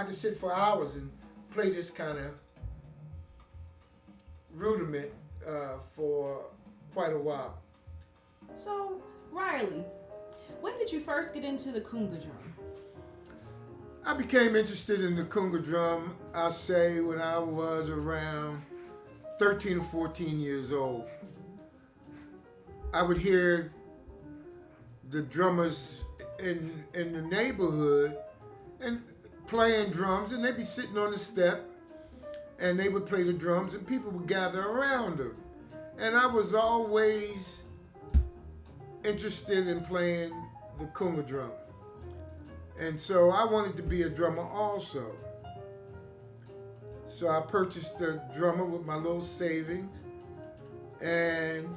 could sit for hours and play this kind of rudiment for quite a while. So, Riley, when did you first get into the Conga drum? I became interested in the Conga drum, I'll say, when I was around 13 or 14 years old. I would hear the drummers in the neighborhood and playing drums, and they'd be sitting on the step and they would play the drums and people would gather around them. And I was always interested in playing the Conga drum. And so I wanted to be a drummer also. So I purchased a drummer with my little savings, and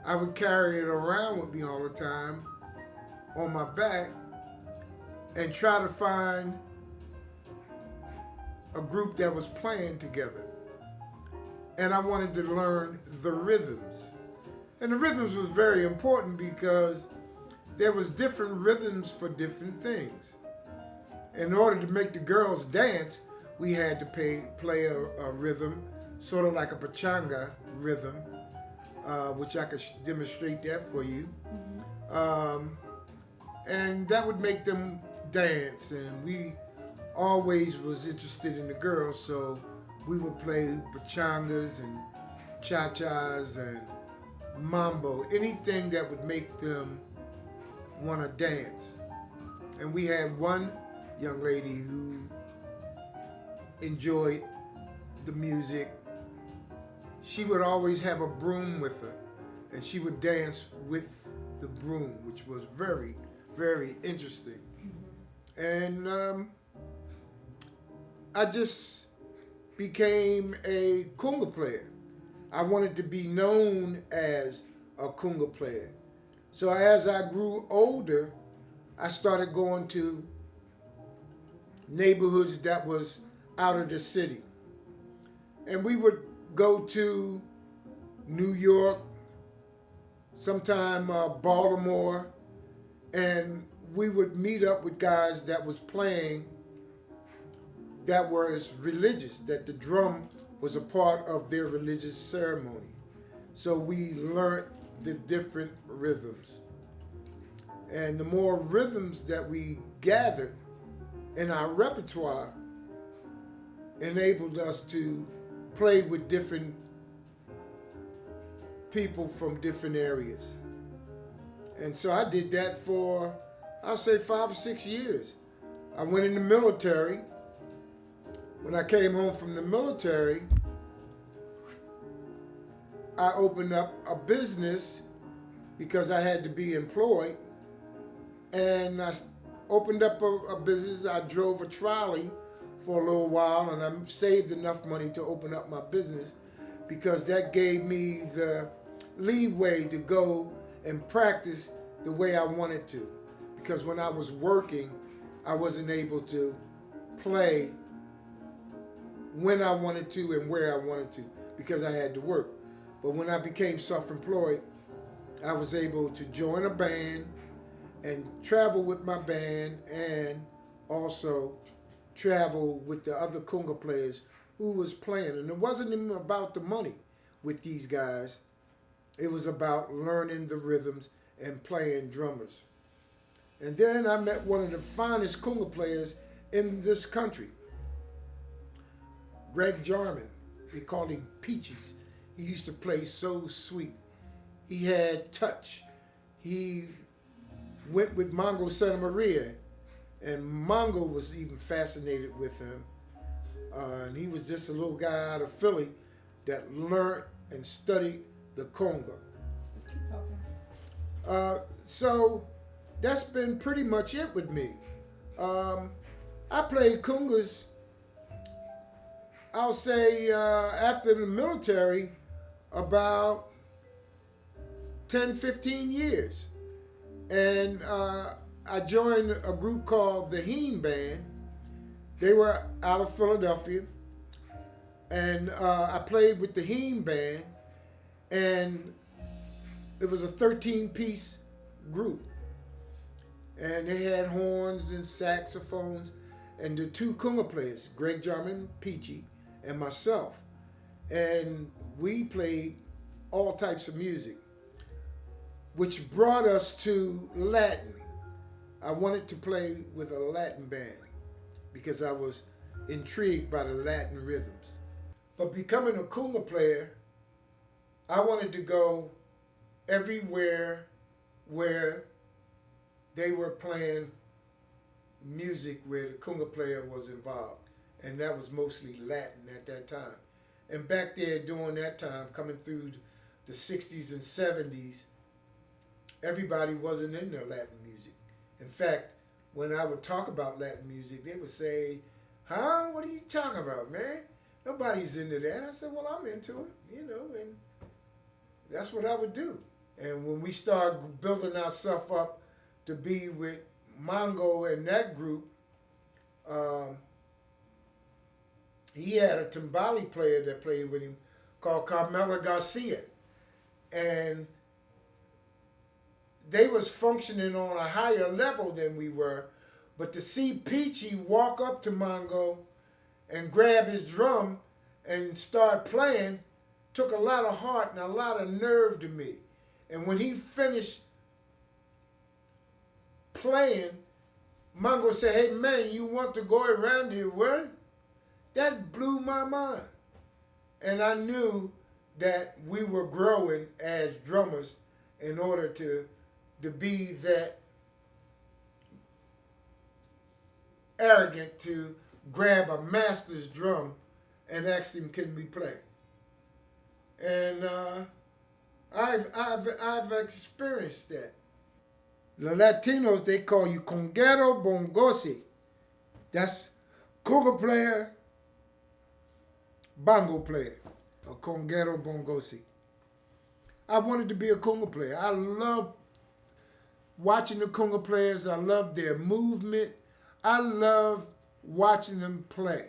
I would carry it around with me all the time on my back and try to find a group that was playing together. And I wanted to learn the rhythms. And the rhythms was very important because there was different rhythms for different things. In order to make the girls dance, we had to play a rhythm, sort of like a pachanga rhythm, which I could demonstrate that for you. And that would make them dance, and we always was interested in the girls, so we would play pachangas and cha-chas and mambo, anything that would make them want to dance. And we had one young lady who enjoyed the music. She would always have a broom with her, and she would dance with the broom, which was very, very interesting. And I just became a Conga player. I wanted to be known as a Conga player. So as I grew older, I started going to neighborhoods that was out of the city. And we would go to New York, sometime Baltimore, and we would meet up with guys that was playing that was religious, that the drum was a part of their religious ceremony. So we learned the different rhythms. And the more rhythms that we gathered in our repertoire enabled us to play with different people from different areas. And so I did that for, I'll say 5 or 6 years. I went in the military. When I came home from the military, I opened up a business because I had to be employed. And I opened up a business. I drove a trolley for a little while, and I saved enough money to open up my business because that gave me the leeway to go and practice the way I wanted to. Because when I was working, I wasn't able to play when I wanted to and where I wanted to because I had to work. But when I became self-employed, I was able to join a band and travel with my band and also travel with the other Conga players who was playing. And it wasn't even about the money with these guys. It was about learning the rhythms and playing drummers. And then I met one of the finest Conga players in this country, Greg Jarman. We called him Peaches. He used to play so sweet. He had touch. He went with Mongo Santa Maria, and Mongo was even fascinated with him. And he was just a little guy out of Philly that learned and studied the Conga. Just keep talking. So that's been pretty much it with me. I played congas, I'll say, after the military, about 10, 15 years. And I joined a group called the Heen Band. They were out of Philadelphia. And I played with the Heen Band. And it was a 13-piece group. And they had horns and saxophones. and the two conga players, Greg Jarman, Peachy, and myself. And we played all types of music, which brought us to Latin. I wanted to play with a Latin band because I was intrigued by the Latin rhythms. But becoming a conga player, I wanted to go everywhere where they were playing music where the conga player was involved. And that was mostly Latin at that time. And back there during that time, coming through the 60s and 70s, everybody wasn't into Latin music. In fact, when I would talk about Latin music, they would say, huh, what are you talking about, man? Nobody's into that. I said, well, I'm into it, you know, and that's what I would do. And when we started building ourselves up to be with Mongo and that group, he had a timbali player that played with him called Carmela Garcia. And they was functioning on a higher level than we were, but to see Peachy walk up to Mongo and grab his drum and start playing took a lot of heart and a lot of nerve to me. And when he finished playing, Mongo said, hey man, you want to go around the world? That blew my mind. And I knew that we were growing as drummers in order to be that arrogant to grab a master's drum and ask him, can we play? And I've experienced that. The Latinos, they call you Congero Bongosi. That's conga player, bongo player, a Congero Bongosi. I wanted to be a conga player. I love watching the conga players. I love their movement. I love watching them play.